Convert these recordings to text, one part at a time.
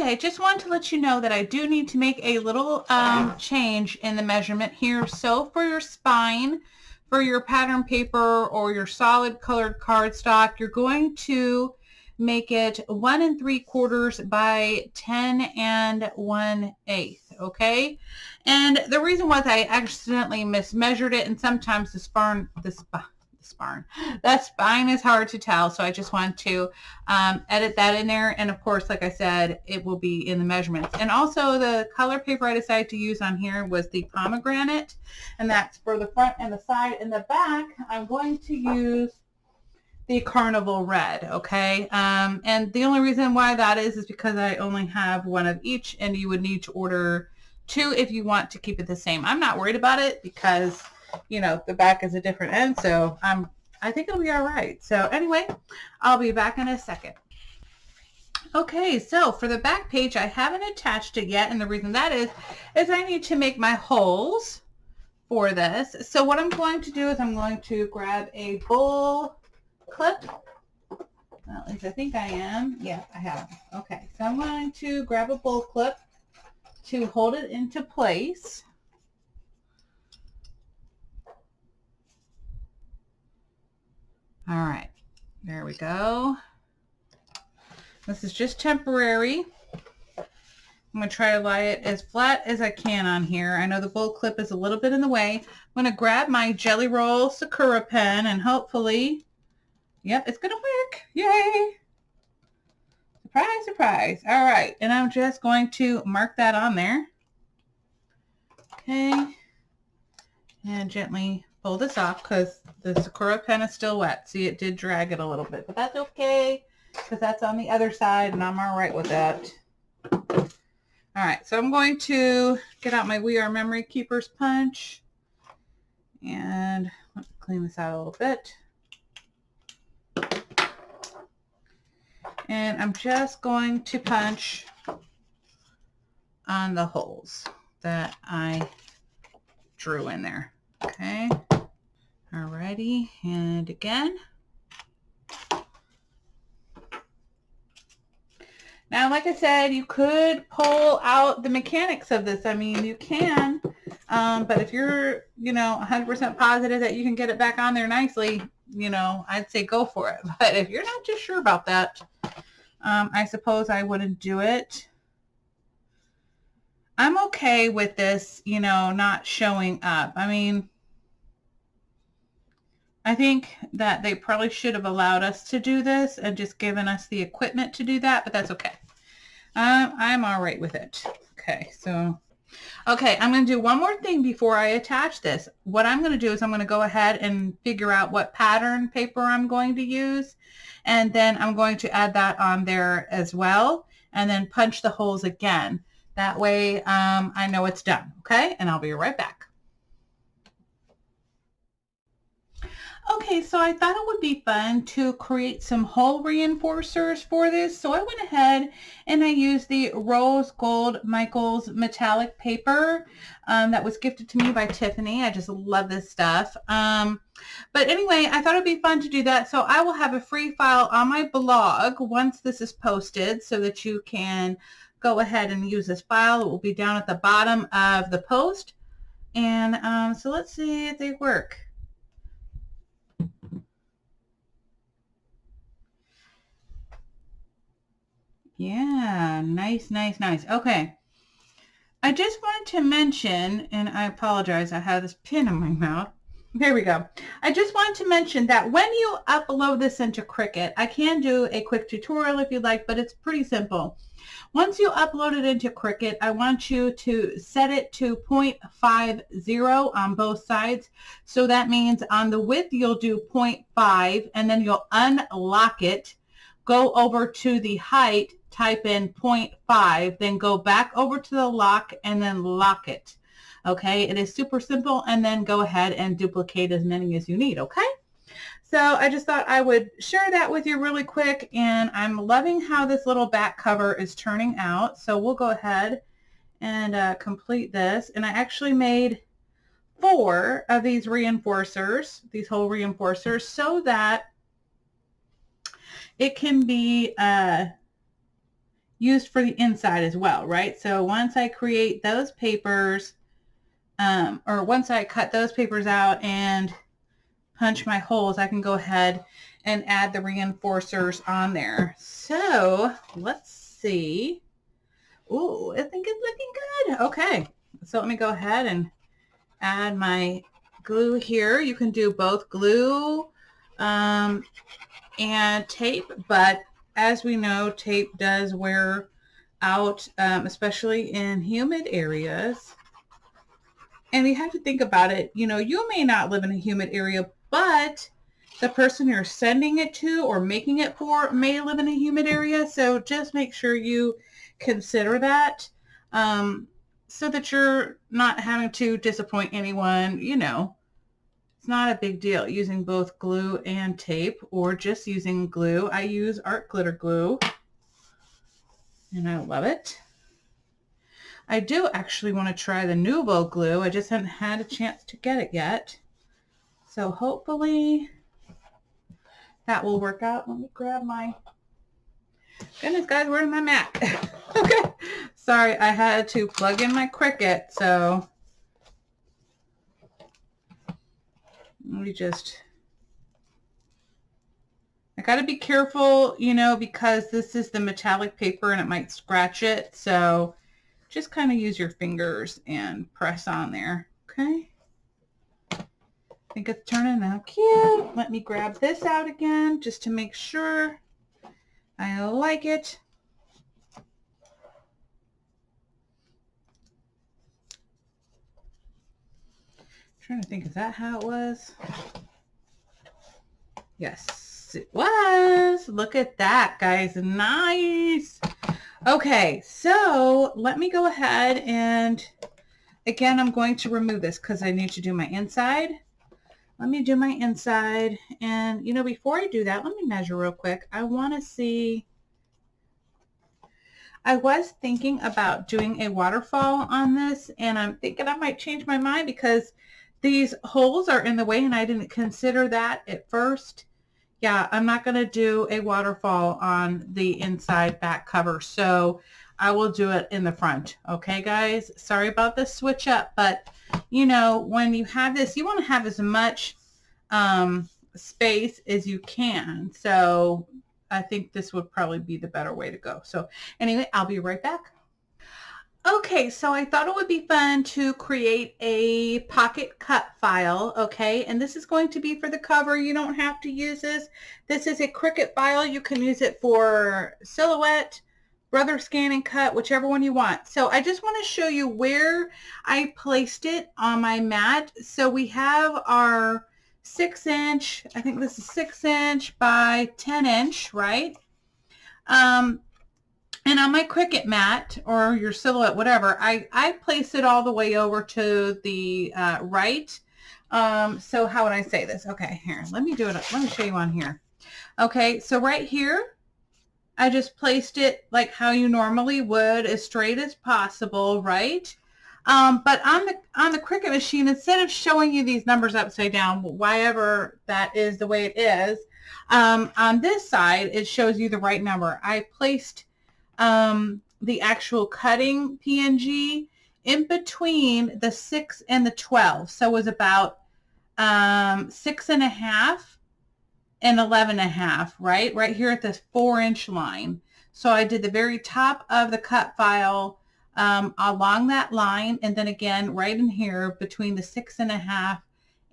Okay, I just wanted to let you know that I do need to make a little change in the measurement here. So for your spine, for your pattern paper or your solid colored cardstock, you're going to make it 1 3/4 by 10 1/8. Okay, and the reason was I accidentally mismeasured it, and sometimes the spine is hard to tell, so I just want to edit that in there. And of course, like I said, it will be in the measurements. And also the color paper I decided to use on here was the pomegranate, and that's for the front and the side. And the back, I'm going to use the carnival red. Okay, and the only reason why that is because I only have one of each, and you would need to order 2 if you want to keep it the same. I'm not worried about it because, you know, the back is a different end, so I think it'll be all right. So anyway, I'll be back in a second. Okay, so for the back page, I haven't attached it yet, and the reason that is I need to make my holes for this. So what I'm going to do is I'm going to grab a bull clip. Well, at least I think I am. Yeah, I have. Okay, so I'm going to grab a bull clip to hold it into place. All right, there we go. This is just temporary. I'm going to try to lie it as flat as I can on here. I know the bull clip is a little bit in the way. I'm going to grab my Jelly Roll Sakura pen, and hopefully, yep, it's going to work. Yay! Surprise, surprise. All right, and I'm just going to mark that on there. Okay, and gently pull this off because the Sakura pen is still wet. See, it did drag it a little bit, but that's okay because that's on the other side, and I'm all right with that. All right, so I'm going to get out my We Are Memory Keepers punch, and let me clean this out a little bit. And I'm just going to punch on the holes that I drew in there. Okay. Alrighty, and again. Now, like I said, you could pull out the mechanics of this. I mean, you can, but if you're, 100% positive that you can get it back on there nicely, I'd say go for it. But if you're not too sure about that, I suppose I wouldn't do it. I'm okay with this, not showing up. I mean, I think that they probably should have allowed us to do this and just given us the equipment to do that, but that's okay. I'm all right with it. Okay, so, okay, I'm going to do one more thing before I attach this. What I'm going to do is I'm going to go ahead and figure out what pattern paper I'm going to use, and then I'm going to add that on there as well, and then punch the holes again. That way I know it's done, okay? And I'll be right back. Okay, so I thought it would be fun to create some hole reinforcers for this. So I went ahead and I used the Rose Gold Michaels metallic paper that was gifted to me by Tiffany. I just love this stuff. But anyway, I thought it'd be fun to do that. So I will have a free file on my blog once this is posted so that you can go ahead and use this file. It will be down at the bottom of the post. And so let's see if they work. Yeah, nice, nice, nice. Okay. I just wanted to mention, and I apologize, I have this pin in my mouth. There we go. I just wanted to mention that when you upload this into Cricut, I can do a quick tutorial if you'd like, but it's pretty simple. Once you upload it into Cricut, I want you to set it to 0.50 on both sides. So that means on the width, you'll do 0.5, and then you'll unlock it, go over to the height, type in 0.5, then go back over to the lock and then lock it. Okay, it is super simple, and then go ahead and duplicate as many as you need. Okay, so I just thought I would share that with you really quick, and I'm loving how this little back cover is turning out. So we'll go ahead and complete this, and I actually made 4 of these reinforcers, these hole reinforcers, so that it can be used for the inside as well, right? So once I create those papers, or once I cut those papers out and punch my holes, I can go ahead and add the reinforcers on there. So let's see. Ooh, I think it's looking good. Okay, so let me go ahead and add my glue here. You can do both glue and tape, but as we know, tape does wear out, especially in humid areas. And you have to think about it. You know, you may not live in a humid area, but the person you're sending it to or making it for may live in a humid area. So just make sure you consider that, so that you're not having to disappoint anyone. You know, it's not a big deal using both glue and tape, or just using glue. I use art glitter glue and I love it. I do actually want to try the Nuvo glue. I just haven't had a chance to get it yet. So hopefully that will work out. Let me grab my, goodness guys, where's my Mac? Okay, sorry, I had to plug in my Cricut, so let me just, I gotta be careful, you know, because this is the metallic paper and it might scratch it. So just kind of use your fingers and press on there. Okay. I think it's turning out cute. Let me grab this out again just to make sure I like it. I'm trying to think, is that how it was? Yes, it was. Look at that, guys. Nice. Okay, so let me go ahead and, again, I'm going to remove this because I need to do my inside. Let me do my inside. And, you know, before I do that, let me measure real quick. I want to see, I was thinking about doing a waterfall on this, and I'm thinking I might change my mind because these holes are in the way and I didn't consider that at first. Yeah, I'm not going to do a waterfall on the inside back cover, so I will do it in the front. Okay, guys? Sorry about the switch up, but, you know, when you have this, you want to have as much space as you can. So I think this would probably be the better way to go. So anyway, I'll be right back. Okay, so I thought it would be fun to create a pocket cut file, okay? And this is going to be for the cover. You don't have to use this. This is a Cricut file. You can use it for silhouette, brother scan and cut, whichever one you want. So I just want to show you where I placed it on my mat. So we have our 6-inch, I think this is 6-inch by 10-inch, right? And on my Cricut mat or your silhouette, whatever, I place it all the way over to the right. So how would I say this? Okay, here, let me do it. Let me show you on here. Okay, so right here, I just placed it like how you normally would, as straight as possible, right? But on the Cricut machine, instead of showing you these numbers upside down, whatever that is the way it is, on this side, it shows you the right number. I placed the actual cutting PNG in between the 6 and the 12. So it was about 6.5 and 11.5, right? Right here at this 4-inch line. So I did the very top of the cut file along that line, and then again right in here between the 6.5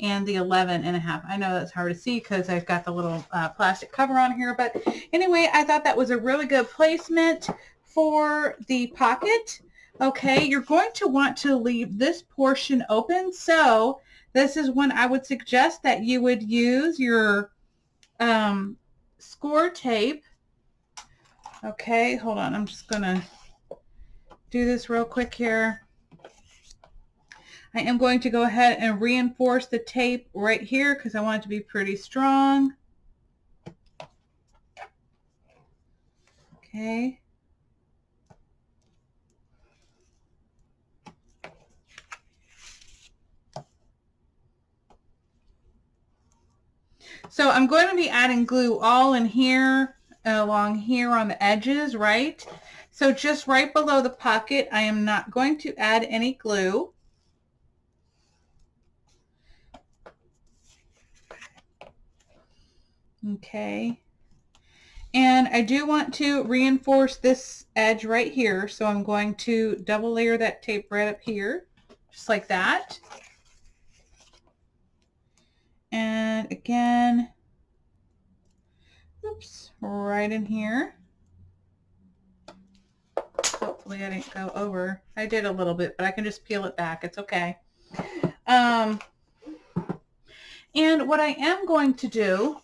and the 11.5. I know that's hard to see because I've got the little plastic cover on here, but anyway, I thought that was a really good placement for the pocket. Okay, you're going to want to leave this portion open, so this is when I would suggest that you would use your score tape. Okay, hold on, I'm just gonna do this real quick here. I am going to go ahead and reinforce the tape right here because I want it to be pretty strong. Okay. So I'm going to be adding glue all in here, along here on the edges, right? So just right below the pocket, I am not going to add any glue. Okay. And I do want to reinforce this edge right here. So I'm going to double layer that tape right up here, just like that. And again, oops, right in here. Hopefully I didn't go over. I did a little bit, but I can just peel it back. It's okay. And what I am going to do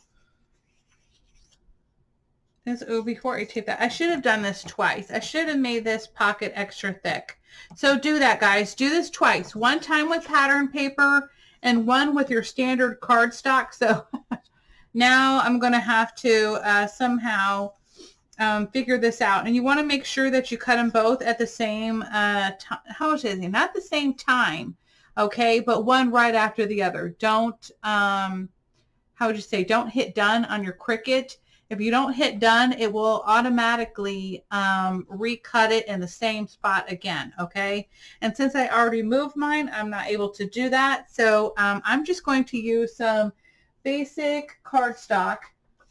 is, before I tape that, I should have done this twice. I should have made this pocket extra thick. So do that, guys. Do this twice. One time with pattern paper and one with your standard cardstock. So now I'm going to have to somehow figure this out. And you want to make sure that you cut them both at the same how is it? Not the same time, okay, but one right after the other. Don't how would you say? Don't hit done on your Cricut. If you don't hit done, it will automatically recut it in the same spot again, okay? And since I already moved mine, I'm not able to do that. So I'm just going to use some basic cardstock,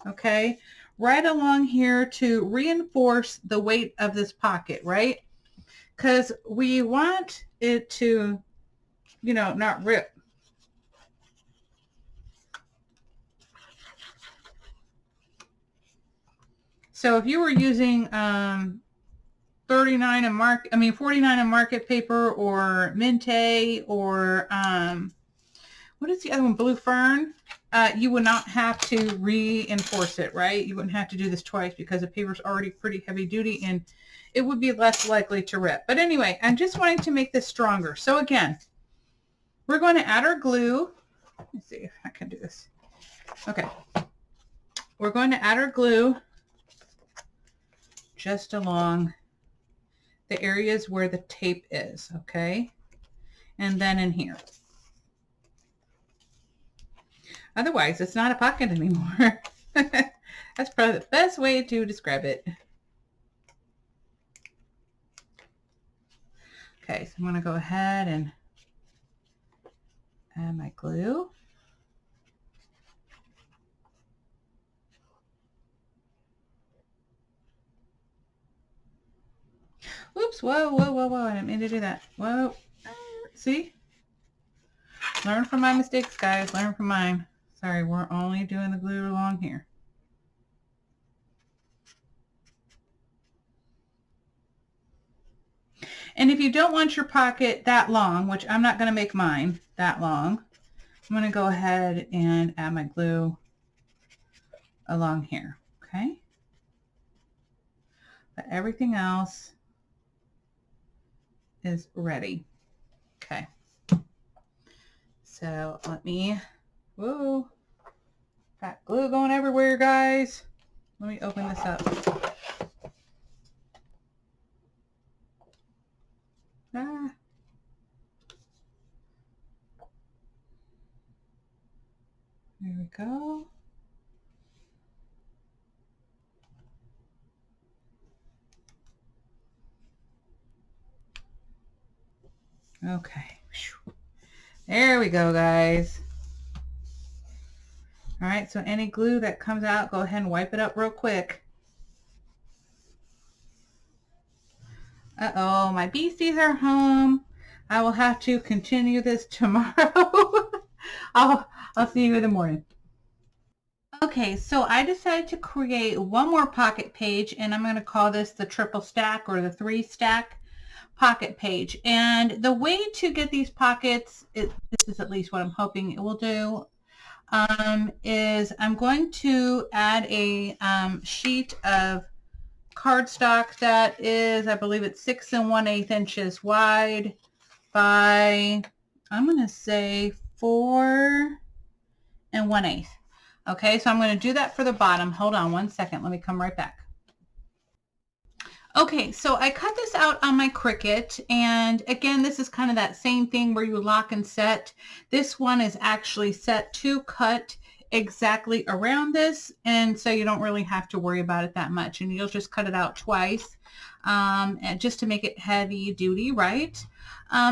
okay, right along here to reinforce the weight of this pocket, right? Because we want it to, you know, not rip. So if you were using 49 and 49 and market paper, or Minte, or what is the other one, Blue Fern, you would not have to reinforce it, right? You wouldn't have to do this twice because the paper's already pretty heavy duty and it would be less likely to rip. But anyway, I'm just wanting to make this stronger. So again, we're going to add our glue. Let me see if I can do this. Okay. We're going to add our glue just along the areas where the tape is, okay? And then in here. Otherwise, it's not a pocket anymore. That's probably the best way to describe it. Okay, so I'm going to go ahead and add my glue. Oops, whoa, whoa, whoa, whoa, I didn't mean to do that. Whoa, see? Learn from my mistakes, guys, learn from mine. Sorry, we're only doing the glue along here. And if you don't want your pocket that long, which I'm not going to make mine that long, I'm going to go ahead and add my glue along here, okay? But everything else is ready. Okay. So let me, whoa, got glue going everywhere, guys. Let me open this up. Ah. There we go. Okay. There we go, guys. All right, so any glue that comes out, go ahead and wipe it up real quick. Uh-oh, my beasties are home. I will have to continue this tomorrow. I'll see you in the morning. Okay, so I decided to create one more pocket page, and I'm going to call this the triple stack or the 3-stack pocket page. And the way to get these pockets, this is at least what I'm hoping it will do, is I'm going to add a sheet of cardstock that is, I believe it's 6 1/8 inches wide by, I'm going to say 4 1/8. Okay, so I'm going to do that for the bottom. Hold on one second. Let me come right back. Okay, so I cut this out on my Cricut, and again, this is kind of that same thing where you lock and set. This one is actually set to cut exactly around this, and so you don't really have to worry about it that much, and you'll just cut it out twice, and just to make it heavy duty, right?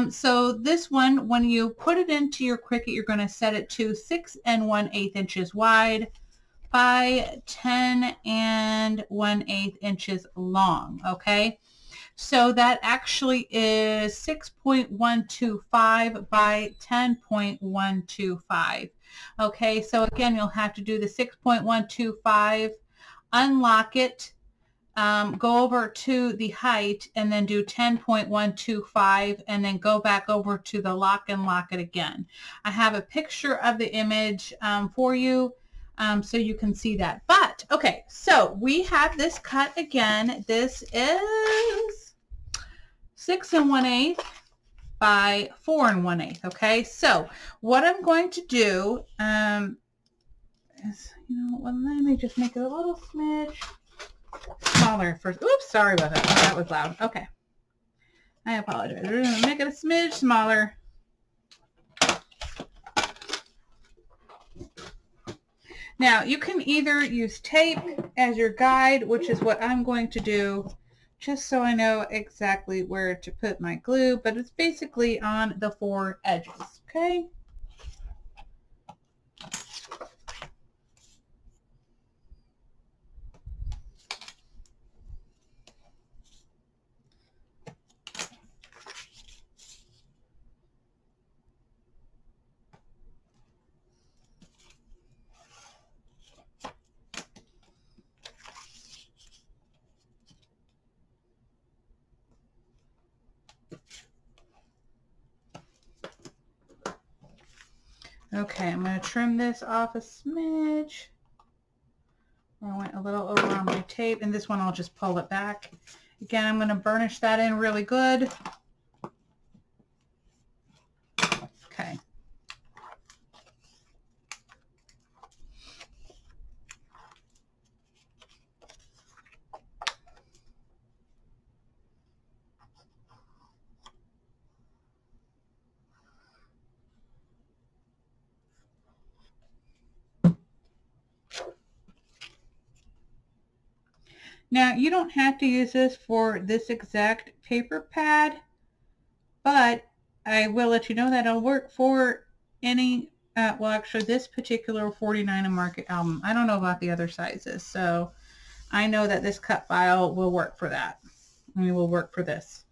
So this one, when you put it into your Cricut, you're going to set it to 6 1/8 inches wide by 10 1/8 inches long. Okay, so that actually is 6.125 by 10.125. Okay, so again, you'll have to do the 6.125, unlock it, go over to the height, and then do 10.125, and then go back over to the lock and lock it again. I have a picture of the image for you, so you can see that. But, okay, so we have this cut again. This is 6 1/8 by 4 1/8. Okay, so what I'm going to do is, you know, well, let me just make it a little smidge smaller first. Oops, sorry about that. Oh, that was loud. Okay, I apologize. We're going to make it a smidge smaller. Now, you can either use tape as your guide, which is what I'm going to do, just so I know exactly where to put my glue, but it's basically on the 4 edges, okay? Okay, I'm going to trim this off a smidge. I went a little over on my tape, and this one I'll just pull it back. Again, I'm going to burnish that in really good. Okay. Now, you don't have to use this for this exact paper pad, but I will let you know that it'll work for any, well, actually, this particular 49 and Market album. I don't know about the other sizes, so I know that this cut file will work for that. I mean, will work for this.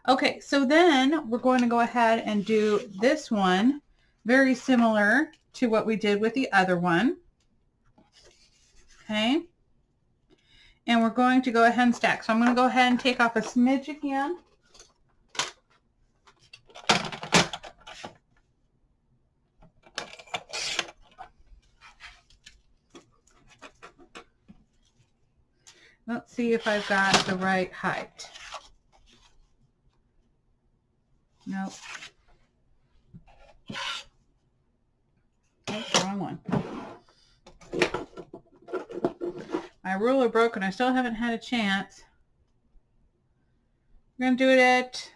Okay, so then we're going to go ahead and do this one, very similar to what we did with the other one. Okay. And we're going to go ahead and stack. So I'm going to go ahead and take off a smidge again. Let's see if I've got the right height. Nope. Oh, wrong one. My ruler broke and I still haven't had a chance. We're going to do it at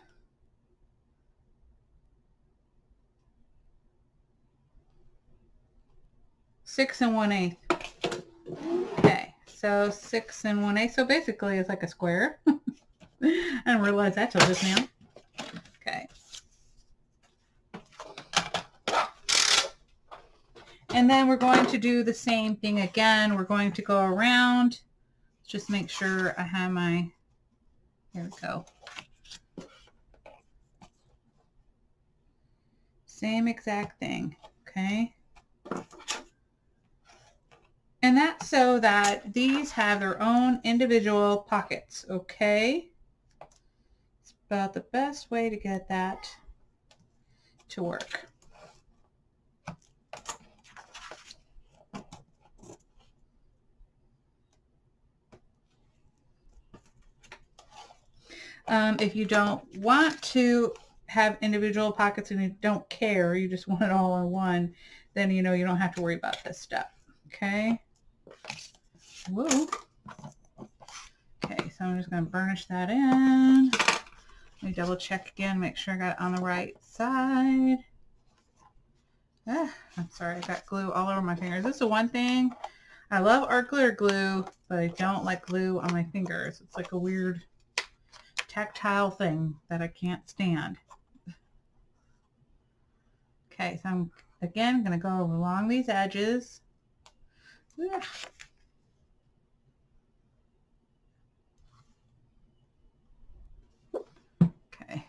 6 1/8. Okay, so 6 1/8. So basically it's like a square. I didn't realize that till just now. Okay. And then we're going to do the same thing again. We're going to go around. Just make sure I have my, there we go. Same exact thing, okay? And that's so that these have their own individual pockets, okay? It's about the best way to get that to work. If you don't want to have individual pockets and you don't care, you just want it all in one, then you know you don't have to worry about this stuff. Okay. Whoa. Okay, so I'm just going to burnish that in. Let me double check again, make sure I got it on the right side. I'm sorry, I got glue all over my fingers. This is the one thing. I love art glitter glue, but I don't like glue on my fingers. It's like a weird tactile thing that I can't stand. Okay, so I'm again going to go along these edges. Ugh. Okay.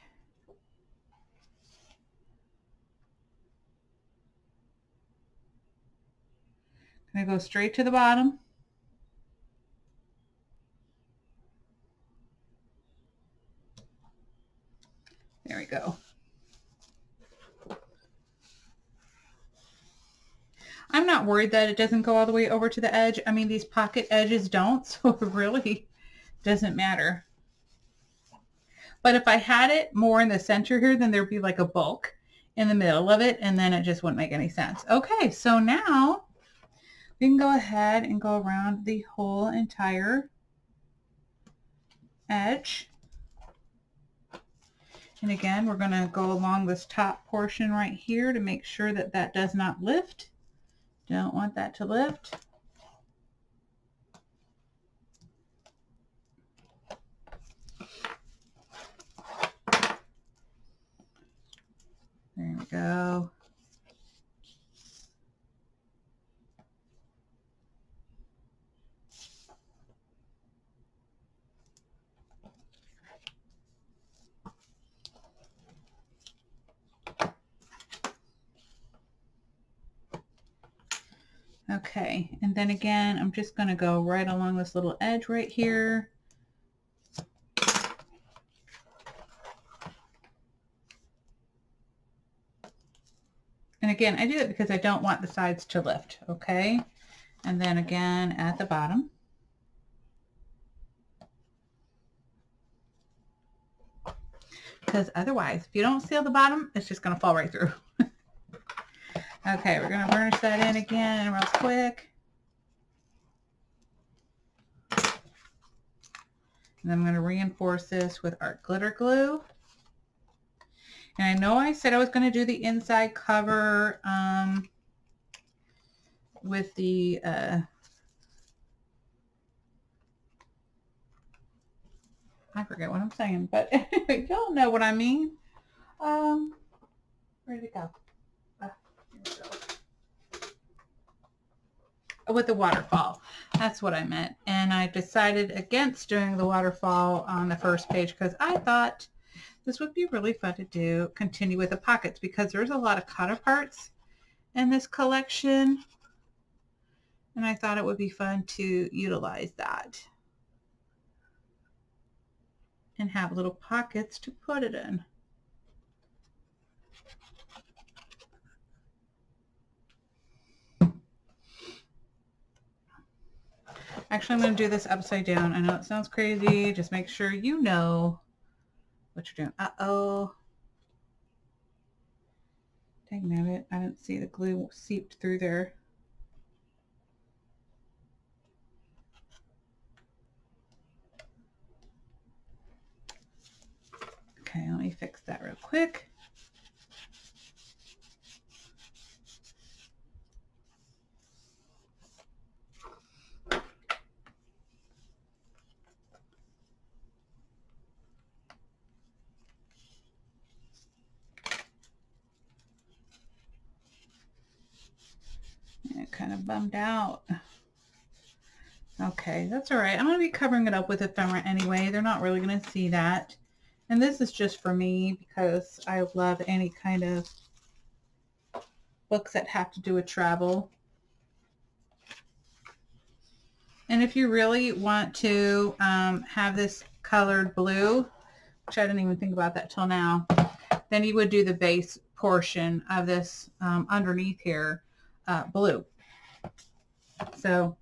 I'm going to go straight to the bottom. There we go. I'm not worried that it doesn't go all the way over to the edge. I mean, these pocket edges don't, so it really doesn't matter. But if I had it more in the center here, then there'd be like a bulk in the middle of it, and then it just wouldn't make any sense. Okay, so now we can go ahead and go around the whole entire edge. And again, we're going to go along this top portion right here to make sure that that does not lift. Don't want that to lift. There we go. Okay, and then again, I'm just going to go right along this little edge right here. And again, I do it because I don't want the sides to lift, okay? And then again at the bottom. Because otherwise, if you don't seal the bottom, it's just going to fall right through. Okay, we're going to burnish that in again real quick. And I'm going to reinforce this with art glitter glue. And I know I said I was going to do the inside cover with the I forget what I'm saying, but y'all know what I mean. Where'd it go? Here we go. With the waterfall. That's what I meant. And I decided against doing the waterfall on the first page because I thought this would be really fun to do, continue with the pockets, because there's a lot of counterparts in this collection. And I thought it would be fun to utilize that and have little pockets to put it in. Actually, I'm going to do this upside down. I know it sounds crazy. Just make sure you know what you're doing. Uh-oh. Dang it. I didn't see the glue seeped through there. Okay, let me fix that real quick. It kind of bummed out. Okay, that's all right. I'm going to be covering it up with ephemera anyway. They're not really going to see that. And this is just for me because I love any kind of books that have to do with travel. And if you really want to have this colored blue, which I didn't even think about that till now, then you would do the base portion of this underneath here blue. So,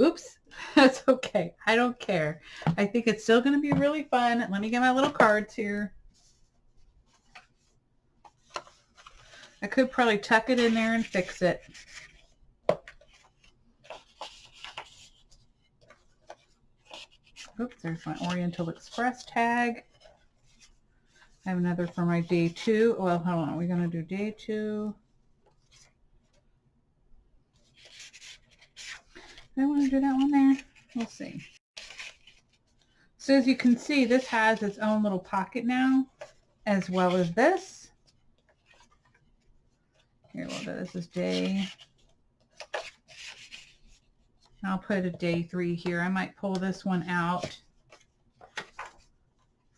oops, that's okay. I don't care. I think it's still going to be really fun. Let me get my little cards here. I could probably tuck it in there and fix it. Oops, there's my Oriental Express tag. I have another for my day 2. Well, hold on. We're going to do day 2. want to do that one there? We'll see. So as you can see, this has its own little pocket now, as well as this. Here, we'll do this is day. I'll put a day 3 here. I might pull this one out.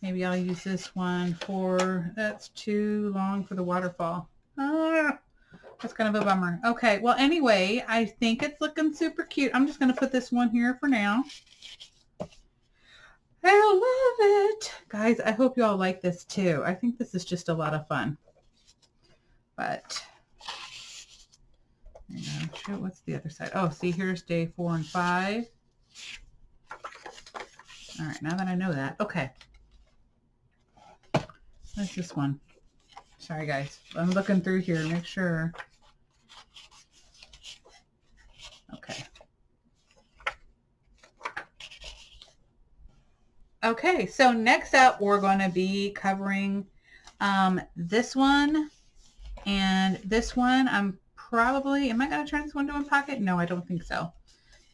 Maybe I'll use this one for, that's too long for the waterfall. Ah, that's kind of a bummer. Okay, well anyway, I think it's looking super cute. I'm just going to put this one here for now. I love it. Guys, I hope you all like this too. I think this is just a lot of fun. But, shoot, what's the other side? Oh, see, here's day 4 and 5. All right, now that I know that. Okay. What's this one? Sorry, guys. I'm looking through here to make sure. Okay. Okay, so next up, we're going to be covering this one and this one. I'm probably, am I going to turn this one into a pocket? No, I don't think so.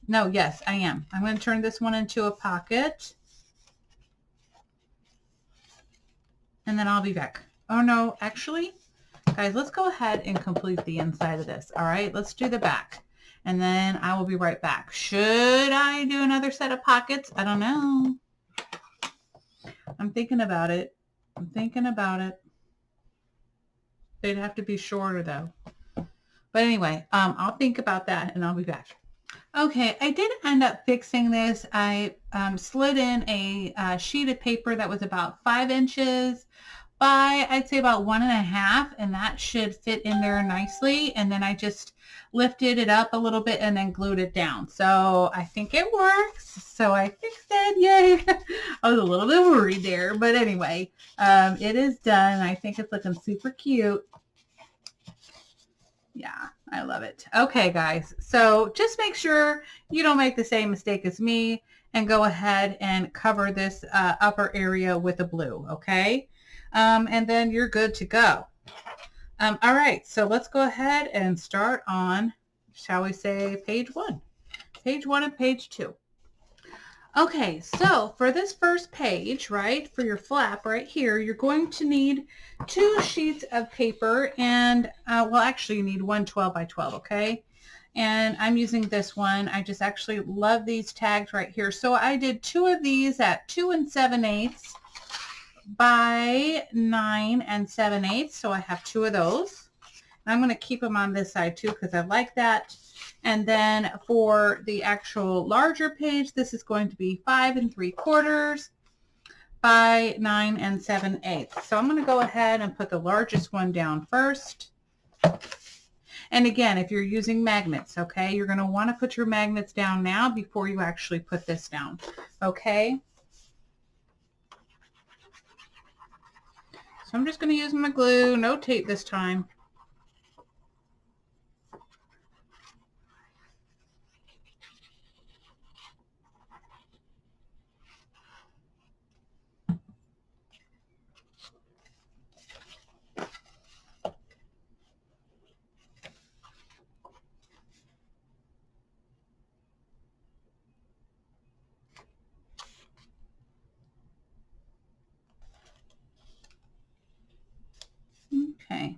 No, yes, I am. I'm going to turn this one into a pocket. And then I'll be back. Oh no, actually, guys, let's go ahead and complete the inside of this. All right, let's do the back. And then I will be right back. Should I do another set of pockets? I don't know. I'm thinking about it. I'm thinking about it. They'd have to be shorter though. But anyway, I'll think about that and I'll be back. Okay, I did end up fixing this. I slid in a sheet of paper that was about 5 inches by, I'd say about 1.5, and that should fit in there nicely. And then I just lifted it up a little bit and then glued it down. So I think it works. So I fixed it. Yay. I was a little bit worried there, but anyway, it is done. I think it's looking super cute. Yeah, I love it. Okay, guys. So just make sure you don't make the same mistake as me and go ahead and cover this upper area with a blue. Okay. And then you're good to go. All right. So let's go ahead and start on, shall we say, page 1. Page 1 and page 2. Okay, so for this first page, right, for your flap right here, you're going to need 2 sheets of paper and, well, actually you need one 12 by 12, okay? And I'm using this one. I just actually love these tags right here. So I did 2 of these at 2 7/8 by 9 7/8. So I have 2 of those. And I'm going to keep them on this side too because I like that. And then for the actual larger page, this is going to be 5 3/4 by 9 7/8. So I'm going to go ahead and put the largest one down first. And again, if you're using magnets, okay, you're going to want to put your magnets down now before you actually put this down, okay? So I'm just going to use my glue, no tape this time. Okay.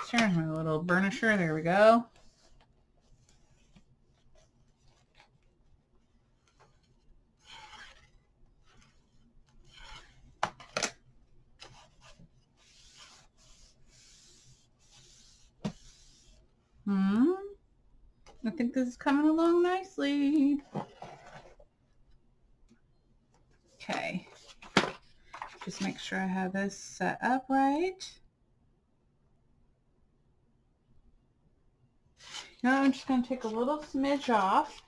Sure, my little burnisher, there we go. I think this is coming along nicely. Okay. Just make sure I have this set up right. Now I'm just going to take a little smidge off.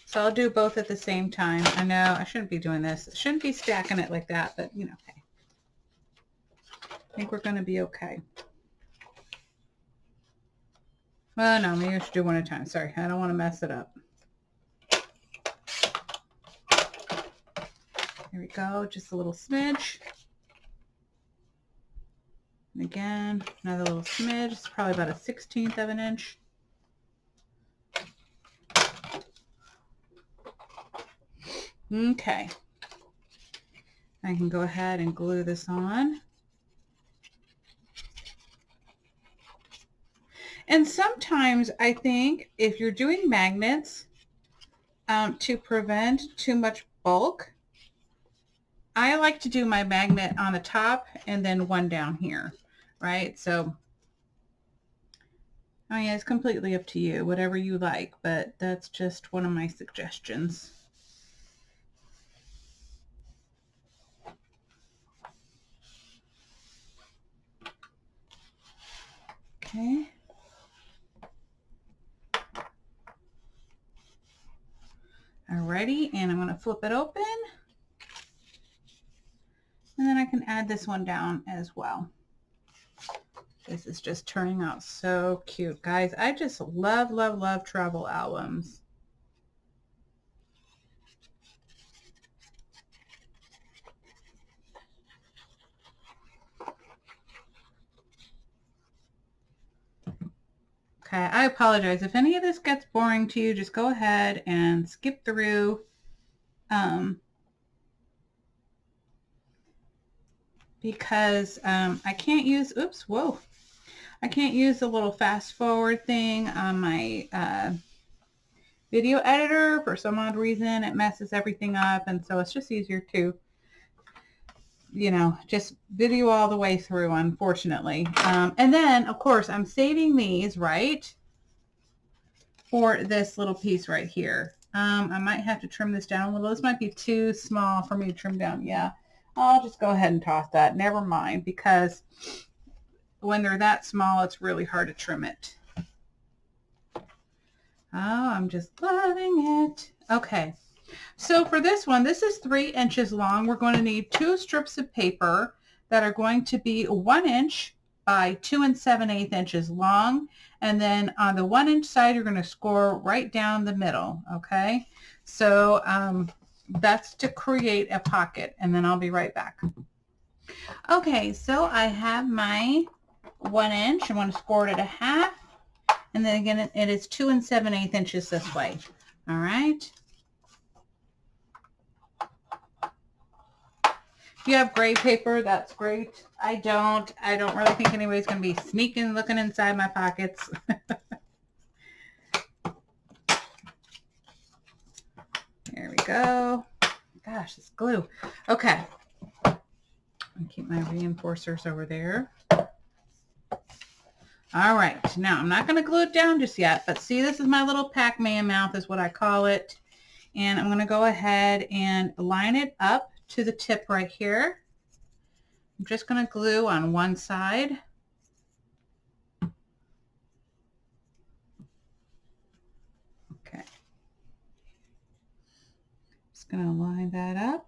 So I'll do both at the same time. I know I shouldn't be doing this. I shouldn't be stacking it like that, but you know, okay. I think we're going to be okay. Well, no, maybe I should do one at a time. Sorry, I don't want to mess it up. There we go, just a little smidge. And again, another little smidge. It's probably about a 1/16 of an inch. Okay. I can go ahead and glue this on. And sometimes I think if you're doing magnets, to prevent too much bulk, I like to do my magnet on the top and then one down here, right? So, oh yeah, it's completely up to you, whatever you like, but that's just one of my suggestions. Okay. Alrighty, and I'm going to flip it open. And then I can add this one down as well. This is just turning out so cute. Guys, I just love, love, love travel albums. Okay, I apologize. If any of this gets boring to you, just go ahead and skip through. Because I can't use, oops, whoa. I can't use the little fast forward thing on my video editor. For some odd reason, it messes everything up. And so it's just easier to, you know, just video all the way through, unfortunately. And then, of course, I'm saving these, right, for this little piece right here. I might have to trim this down a little. This might be too small for me to trim down. Yeah, I'll just go ahead and toss that. Never mind, because when they're that small, it's really hard to trim it. Oh, I'm just loving it. Okay. So for this one, this is 3 inches long. We're going to need 2 strips of paper that are going to be 1 inch by 2 7/8 inches long. And then on the 1 inch side, you're going to score right down the middle. Okay. So that's to create a pocket, and then I'll be right back. Okay. So I have my 1 inch. I'm going to score it at 1/2. And then again, it is 2 7/8 inches this way. All right. If you have gray paper, that's great. I don't really think anybody's going to be sneaking, looking inside my pockets. There we go. Gosh, this glue. Okay. I'll keep my reinforcers over there. All right. Now, I'm not going to glue it down just yet, but see, this is my little Pac-Man mouth is what I call it. And I'm going to go ahead and line it up to the tip right here. I'm just going to glue on one side. Okay. Just going to line that up.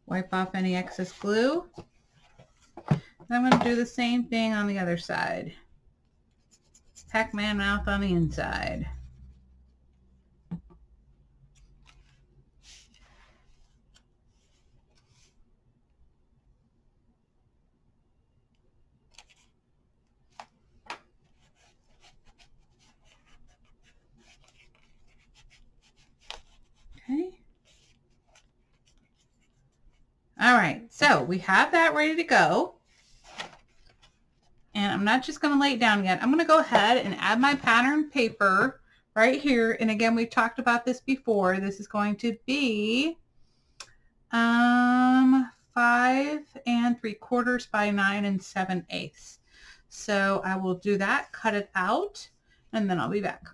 Wipe off any excess glue. I'm going to do the same thing on the other side. Pac-Man mouth on the inside. Okay. All right, so we have that ready to go. And I'm not just going to lay it down yet. I'm going to go ahead and add my pattern paper right here. And again, we've talked about this before. This is going to be 5 3/4 by 9 7/8. So I will do that, cut it out, and then I'll be back.